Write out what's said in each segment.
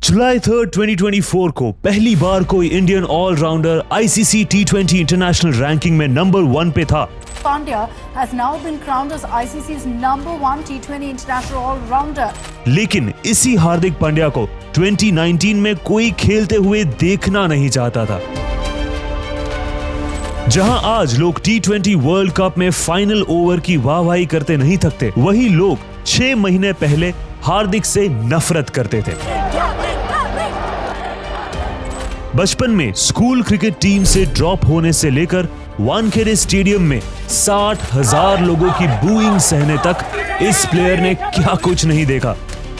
जुलाई 3, 2024 को पहली बार कोई Indian allrounder ICC T20 international ranking में नंबर 1 पे था। Pandya has now been crowned as ICC's #1 T20 international all-rounder. लेकिन इसी हार्दिक पांड्या को 2019 में कोई खेलते हुए देखना नहीं चाहता था। जहां आज लोग T20 वर्ल्ड कप में फाइनल ओवर की वाहवाही करते नहीं थकते, वही लोग 6 महीने पहले हार्दिक से नफरत करते थे। बचपन में स्कूल क्रिकेट टीम से ड्रॉप होने से लेकर वानखेड़े स्टेडियम में 60,000 लोगों की बूइंग सहने तक इस प्लेयर ने क्या कुछ नहीं देखा।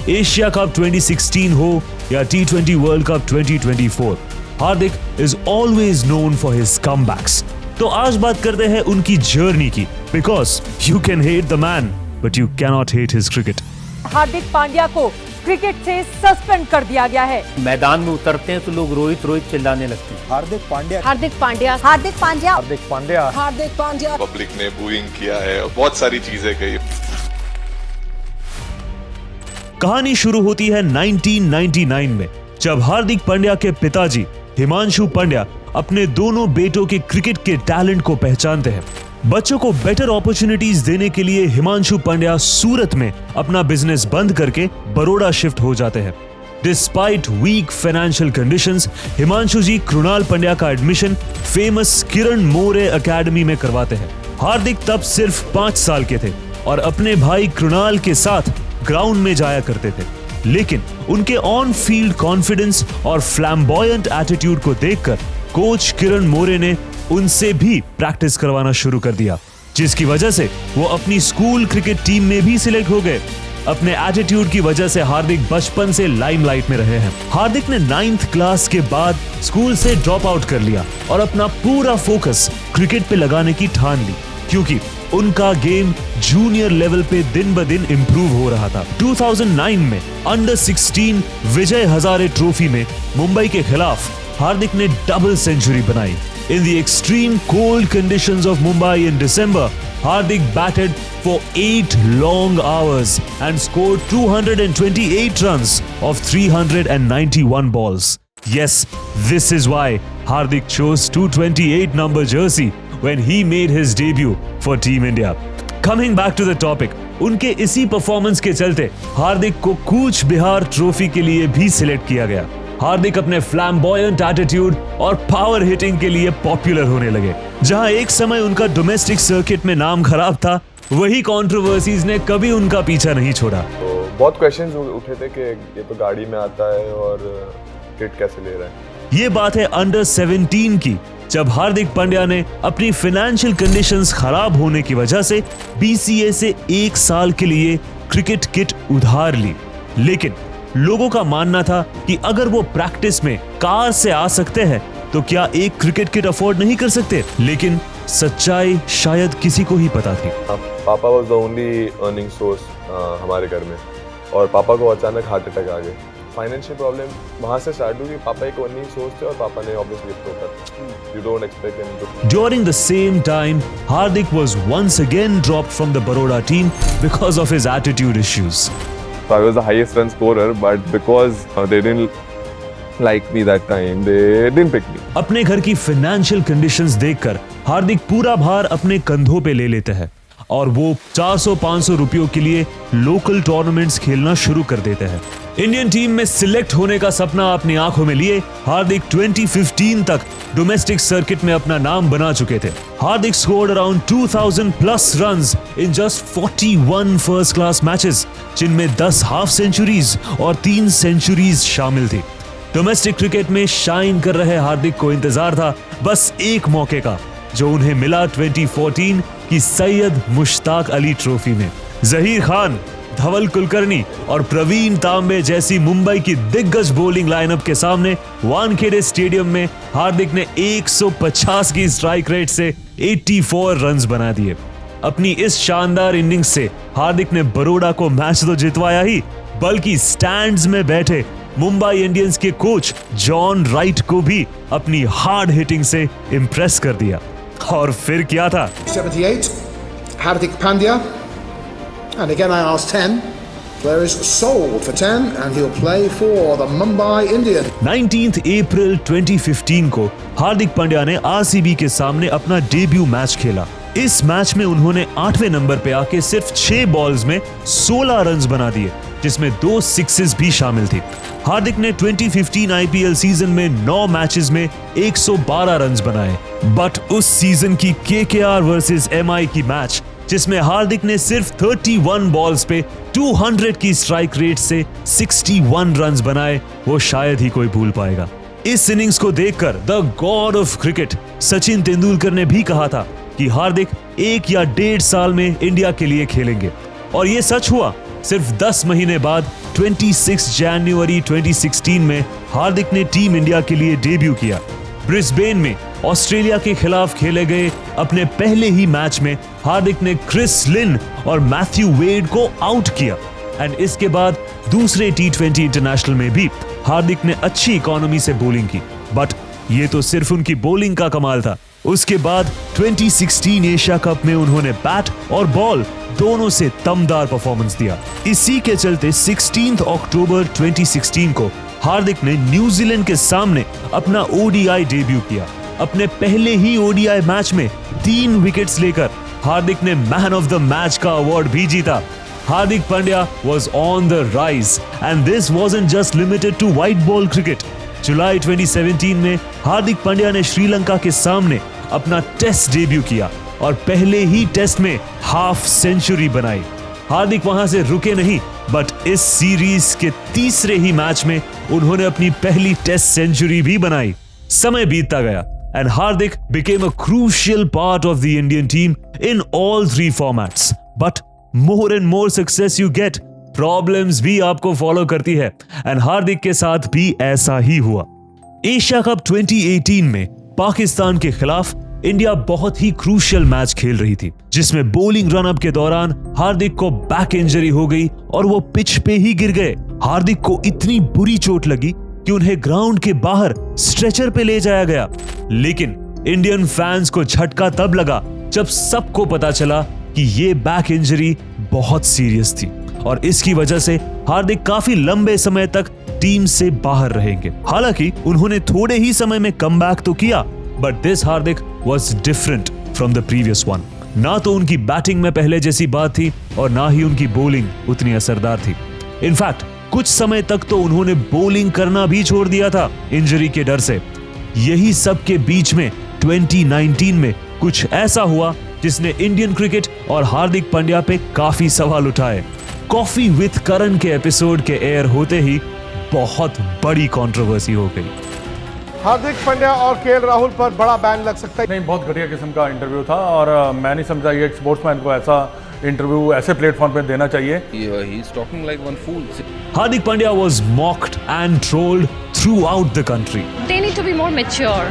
एशिया कप 2016 हो या T20 world cup 2024, Hardik is always known for his comebacks. तो आज बात करते हैं उनकी जर्नी की, because you can hate the man but you cannot hate his cricket. Hardik Pandya को क्रिकेट से सस्पेंड कर दिया गया है। मैदान में उतरते हैं तो लोग रोहित रोहित चिल्लाने लगते हैं। हार्दिक पांड्या, हार्दिक पांड्या, हार्दिक पांड्या, हार्दिक पांड्या, हार्दिक पांड्या। पब्लिक ने बूइंग किया है और बहुत सारी चीजें कही। कहानी शुरू होती है 1999 में, जब हार्दिक पांड्या के पिताजी हिमांशु पांड्या अपने दोनों बेटों के क्रिकेट के टैलेंट को पहचानते हैं। बच्चों को बेटर अपॉर्चुनिटीज देने के लिए हिमांशु पांड्या सूरत में अपना बिजनेस बंद करके बड़ौदा शिफ्ट हो जाते हैं। Despite weak financial conditions, Himanshu ji Krunal Pandya का admission famous Kiran More academy में करवाते हैं। हार्दिक तब सिर्फ 5 साल के थे और अपने भाई कृणाल के साथ ग्राउंड में जाया करते थे, लेकिन उनके ऑन फील्ड कॉन्फिडेंस और फ्लैम्बॉयंट एटीट्यूड को देखकर कोच किरण मोरे ने उनसे भी प्रैक्टिस करवाना शुरू कर दिया, जिसकी वजह से वो अपनी स्कूल क्रिकेट टीम में भी सिलेक्ट हो गए। अपने एटीट्यूड की वजह से हार्दिक बचपन से लाइमलाइट में रहे हैं। हार्दिक ने 9th क्लास के बाद स्कूल से ड्रॉप आउट कर लिया और अपना पूरा फोकस क्रिकेट पे लगाने की ठान ली, क्योंकि उनका गेम जूनियर लेवल पे दिन ब दिन इंप्रूव हो रहा था। 2009 में अंडर 16 विजय हजारे ट्रॉफी में मुंबई के खिलाफ हार्दिक ने डबल सेंचुरी बनाई। In the extreme cold conditions of Mumbai in December, Hardik batted for 8 long hours and scored 228 runs of 391 balls. Yes, this is why Hardik chose 228 number jersey when he made his debut for Team India. Coming back to the topic, उनके इसी performance के चलते हार्दिक को Cooch Behar trophy के लिए भी select किया गया। हार्दिक अपने फ्लैम्बॉयंट एटीट्यूड और पावर हिटिंग के लिए पॉपुलर होने लगे। जहां एक समय उनका डोमेस्टिक सर्किट में नाम खराब था, वही कंट्रोवर्सीज ने कभी उनका पीछा नहीं छोड़ा। तो बहुत क्वेश्चंस उठे थे कि ये तो गाड़ी में आता है और किट कैसे ले रहा है। ये बात है अंडर 17 की, जब हार्दिक पांड्या ने अपनी फाइनेंशियल कंडीशंस खराब होने की वजह से BCA से 1 साल के लिए क्रिकेट किट उधार ली। लेकिन लोगों का मानना था कि अगर वो प्रैक्टिस में कार से आ सकते हैं तो क्या एक क्रिकेट किट अफोर्ड नहीं कर सकते। लेकिन सच्चाई शायद किसी को ही पता थी। पापा was the only earning source हमारे घर में, और पापा को अचानक हार्ट अटैक आ गया। फाइनेंशियल प्रॉब्लम वहां से स्टार्ट हुई। पापा एक अर्निंग सोर्स थे और पापा ने obviously gift you don't expect him to. During the same time, Hardik was once again dropped from the Baroda team because of his attitude issues. So I was the highest run scorer, but because they didn't like me that time, they didn't pick me. अपने घर की financial conditions देखकर हार्दिक पूरा भार अपने कंधों पे ले लेते हैं और वो 400-500 रुपयों के लिए लोकल टूर्नामेंट्स खेलना शुरू कर देते हैं। इंडियन टीम में सिलेक्ट होने का सपना अपनी आंखों में लिए हार्दिक 2015 तक डोमेस्टिक सर्किट में अपना नाम बना चुके थे। Hardik scored around 2000 plus runs in just 41 first class matches, जिनमें 10 हाफ सेंचुरीज और 3 सेंचुरीज शामिल थी। डोमेस्टिक क्रिकेट में शाइन कर रहे हार्दिक को इंतजार था बस एक मौके का, जो उन्हें मिला 2014 की सैयद मुश्ताक अली ट्रॉफी में। जहीर खान, धवल कुलकर्णी और प्रवीण तांबे जैसी मुंबई की दिग्गज बॉलिंग लाइनअप के सामने वानखेड़े स्टेडियम में हार्दिक ने 150 की स्ट्राइक रेट से 84 रन्स बना दिए। अपनी इस शानदार इनिंग्स से हार्दिक ने बड़ौदा को मैच तो जितवाया ही, बल्कि स्टैंड्स में बैठे मुंबई इंडियंस के कोच जॉन राइट को भी अपनी हार्ड हिटिंग से इंप्रेस कर दिया। और फिर क्या था? 78, Hardik Pandya, and again I asked 10, Player is sold for 10 and he'll play for the Mumbai Indians. 19 अप्रैल 2015 को हार्दिक पांड्या ने आरसीबी के सामने अपना डेब्यू मैच खेला। इस मैच में उन्होंने 8वें नंबर पे आके सिर्फ 6 बॉल्स में 16 रन्स बना दिए, जिसमें 2 सिक्सेस भी शामिल थी। हार्दिक ने 2015 आईपीएल सीजन में 9 मैचेस में 112 रन्स बनाए, बट उस सीजन की केकेआर वर्सेस एमआई की मैच, जिसमें हार्दिक ने सिर्फ 31 बॉल्स पे 200 की स्ट्राइक रेट से 61 रन्स बनाए, वो शायद ही कोई भूल पाएगा। इस इनिंग्स को देखकर the God of cricket Sachin Tendulkar ने भी कहा था कि हार्दिक 1 या 1.5 साल में इंडिया के लिए खेलेंगे, और ये सच हुआ। सिर्फ 10 महीने बाद 26 जनवरी 2016 में हार्दिक ने टीम इंडिया के लिए डेब्यू किया। ब्रिस्बेन में ऑस्ट्रेलिया के खिलाफ खेले गए अपने पहले ही मैच में हार्दिक ने क्रिस लिन और मैथ्यू वेड को आउट किया, एंड इसके बाद दूसरे T20 इंटरनेशनल में भी हार्दिक ने अच्छी इकोनॉमी से बॉलिंग की, बट ये तो सिर्फ उनकी बॉलिंग का कमाल था। उसके बाद 2016 एशिया कप में उन्होंने बैट और बॉल दोनों से दमदार परफॉर्मेंस दिया। इसी के चलते 16 अक्टूबर 2016 को हार्दिक ने न्यूजीलैंड के सामने अपना ओडीआई डेब्यू किया। अपने पहले ही ओडीआई मैच में 3 विकेट्स लेकर हार्दिक ने मैन ऑफ द मैच का अवार्ड भी जीता। Hardik Pandya was on the rise, and this wasn't just limited to white ball cricket. जुलाई 2017 में हार्दिक पांड्या ने श्रीलंका के सामने अपना टेस्ट डेब्यू किया और पहले ही टेस्ट में हाफ सेंचुरी बनाई। हार्दिक वहां से रुके नहीं, बट इस सीरीज के तीसरे ही मैच में उन्होंने अपनी पहली टेस्ट सेंचुरी भी बनाई। समय बीतता गया and Hardik became a crucial part of the Indian team in all 3 formats. But more and more success you get, problems भी आपको फॉलो करती है, एंड हार्दिक के साथ भी ऐसा ही हुआ। एशिया कप 2018 में पाकिस्तान के खिलाफ इंडिया बहुत ही क्रूशियल मैच खेल रही थी, जिसमें बॉलिंग रनअप के दौरान हार्दिक को बैक इंजरी हो गई और वो पिच पे ही गिर गए। हार्दिक को इतनी बुरी चोट लगी कि उन्हें ग्राउंड के बाहर स्ट्रेचर पे ले जाया गया, लेकिन इंडियन फैंस को झटका तब लगा जब सबको पता चला कि ये बैक इंजरी बहुत सीरियस थी और इसकी वजह से हार्दिक काफी लंबे समय तक टीम से बाहर रहेंगे। हालांकि उन्होंने थोड़े ही समय में कमबैक तो किया, but this Hardik was different from the previous one. ना तो उनकी बैटिंग में पहले जैसी बात थी और ना ही उनकी बॉलिंग उतनी असरदार थी। इनफैक्ट कुछ समय तक तो उन्होंने बॉलिंग करना भी छोड़ दिया था इंजरी के डर से। यही सब के बीच में 2019 में कुछ ऐसा हुआ जिसने इंडियन क्रिकेट और हार्दिक पांड्या पे काफी सवाल उठाए। कॉफी विद करण के एपिसोड के एयर होते ही बहुत बड़ी कंट्रोवर्सी हो गई। हार्दिक पांड्या और केएल राहुल पर बड़ा बैन लग सकता है। नहीं, बहुत घटिया किस्म का इंटरव्यू था और मैं नहीं समझा ये एक स्पोर्ट्समैन को ऐसा इंटरव्यू ऐसे प्लेटफॉर्म पे देना चाहिए। He is talking like one fool. Hardik Pandya was mocked and trolled throughout the country. They need to be more mature.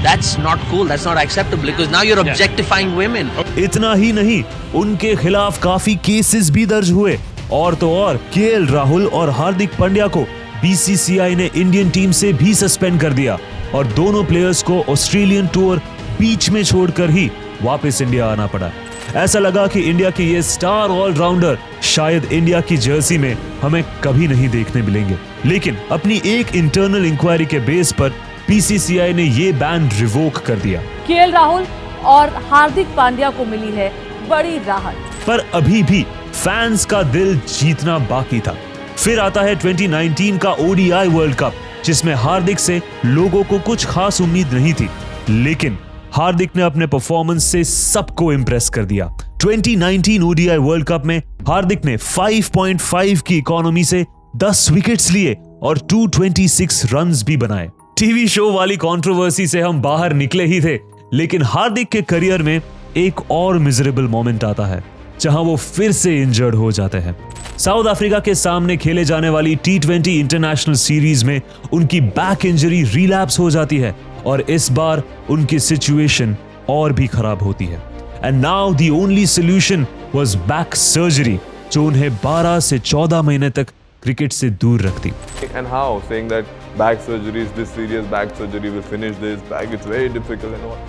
That's not cool. That's not acceptable because now you're objectifying women. इतना ही नहीं, उनके खिलाफ काफी cases भी दर्ज हुए, और तो और केएल राहुल और हार्दिक पांड्या को बीसीसीआई ने इंडियन टीम से भी सस्पेंड कर दिया और दोनों प्लेयर्स को ऑस्ट्रेलियन टूर बीच में छोड़कर ही वापस इंडिया आना पड़ा। ऐसा लगा कि इंडिया के ये स्टार ऑलराउंडर शायद इंडिया की जर्सी में हमें कभी नहीं देखने मिलेंगे, लेकिन अपनी एक इंटरनल इंक्वायरी के बेस पर बीसीसीआई ने ये बैन रिवोक कर दिया। केएल राहुल और हार्दिक पांड्या को मिली है बड़ी राहत, पर अभी भी फैंस का दिल जीतना बाकी था। फिर आता है 2019 का ओडीआई वर्ल्ड कप, जिसमें हार्दिक से लोगों को कुछ खास उम्मीद नहीं थी, लेकिन हार्दिक ने अपने परफॉर्मेंस से सबको इंप्रेस कर दिया। 2019 ओडीआई वर्ल्ड कप में हार्दिक ने 5.5 की इकोनॉमी से 10 विकेट्स लिए और 226 रन्स भी बनाए। टीवी शो वाली कंट्रोवर्सी से हम बाहर निकले ही थे, लेकिन हार्दिक के करियर में एक और मिजरेबल मोमेंट आता है जहां वो फिर से इंजर्ड हो जाते हैं। साउथ अफ्रीका के सामने खेले जाने वाली T20 इंटरनेशनल सीरीज में उनकी बैक इंजरी रिलैप्स हो जाती है और इस बार उनकी सिचुएशन और भी खराब होती है। And now the only solution was back surgery, जो उन्हें 12 से 14 महीने तक क्रिकेट से दूर रखती। And how saying that back surgery is this serious, back surgery will finish this back, it's very difficult and all.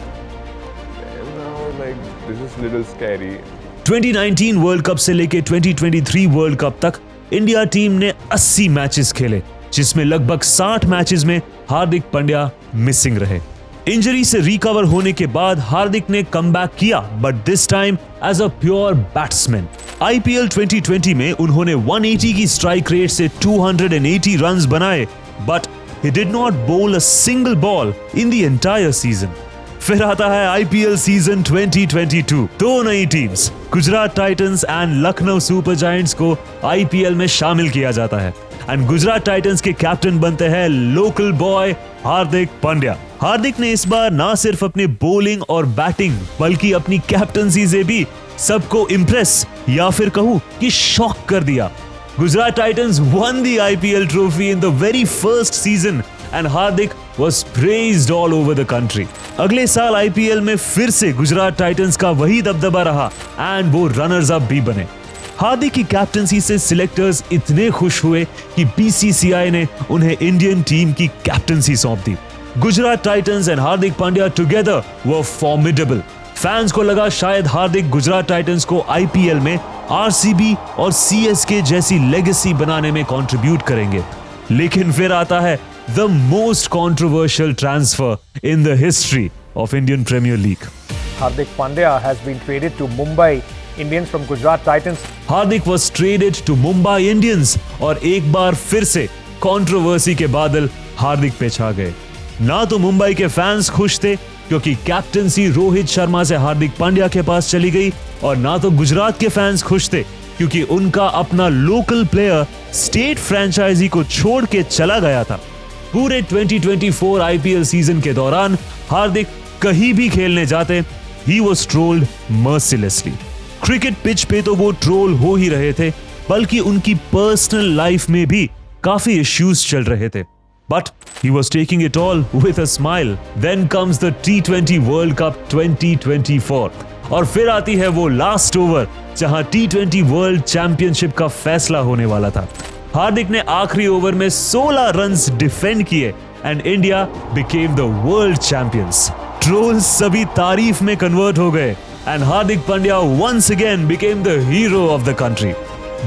And now like this is little scary. 2019 world cup से लेके 2023 वर्ल्ड कप तक India team ने 80 matches खेले, जिसमें लगभग 60 matches में Hardik Pandya missing रहे। Injury से रिकवर होने के बाद हार्दिक ने कमबैक किया, but this time as a pure batsman. IPL 2020 में उन्होंने 180 की स्ट्राइक रेट से 280 रन्स बनाए, but he did not bowl a single ball in the entire season. फिर आता है आईपीएल सीजन 2022। दो नई teams Gujarat Titans and Lucknow super giants को आईपीएल में शामिल किया जाता है एंड गुजरात टाइटंस के कैप्टन बनते हैं लोकल बॉय हार्दिक पांड्या। हार्दिक ने इस बार ना सिर्फ अपने बॉलिंग और बैटिंग बल्कि अपनी कैप्टनसी से भी सबको इम्प्रेस या फिर कहूं कि शॉक कर दिया। Gujarat Titans won the IPL trophy in the very first season and Hardik was praised all over the country. अगले साल IPL में फिर से गुजरात टाइटंस का वही दबदबा रहा एंड वो रनर्स अप भी बने। हार्दिक की कैप्टनसी से सिलेक्टर्स इतने खुश हुए कि BCCI ने उन्हें इंडियन टीम की कैप्टनसी सौंप दी। Gujarat Titans and Hardik Pandya together were formidable. Fans को लगा शायद हार्दिक गुजरात टाइटंस को आईपीएल में आरसीबी और सीएसके जैसी लेगेसी बनाने में कंट्रीब्यूट करेंगे, लेकिन फिर आता है the most controversial transfer in the history of Indian Premier League. Hardik Pandya has been traded to Mumbai Indians from Gujarat Titans. Hardik was traded to Mumbai Indians और एक बार फिर से कंट्रोवर्सी के बादल हार्दिक पे छा गए। ना तो मुंबई के फैंस खुश थे क्योंकि कैप्टनसी रोहित शर्मा से हार्दिक पांड्या के पास चली गई, और ना तो गुजरात के फैंस खुश थे क्योंकि उनका अपना लोकल प्लेयर स्टेट फ्रेंचाइजी को छोड़ के चला गया था। पूरे 2024 आईपीएल सीजन के दौरान हार्दिक कहीं भी खेलने जाते, he was trolled mercilessly. Cricket pitch पे तो वो ट्रोल हो ही रहे थे, बल्कि उनकी पर्सनल लाइफ में भी काफी इश्यूज चल रहे थे, but he was taking it all with a smile. Then comes the T20 World Cup 2024 और फिर आती है वो लास्ट ओवर जहां T20 वर्ल्ड चैंपियनशिप का फैसला होने वाला था। हार्दिक ने आखिरी ओवर में 16 रन्स डिफेंड किए and India became the world champions. Trolls सभी तारीफ में कन्वर्ट हो गए and Hardik Pandya once again became the hero of the country.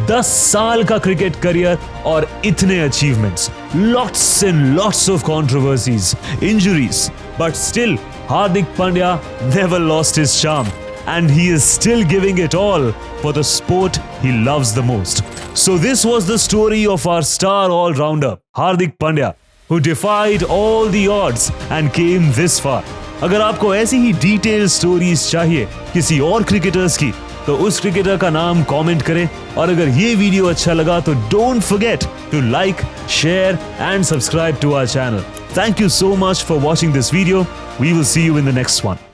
10 साल का क्रिकेट करियर और इतने achievements, lots and lots of controversies, injuries, but still Hardik Pandya never lost his charm and he is still giving it all for the sport he loves the most. So this was the story of our star all-rounder Hardik Pandya, who defied all the odds and came this far. अगर आपको ऐसी ही detail stories चाहिए किसी और cricketers की, तो उस cricketer का नाम कमेंट करें, और अगर ये वीडियो अच्छा लगा तो don't forget to like, share and subscribe to our channel. Thank you so much for watching this video. We will see you in the next one.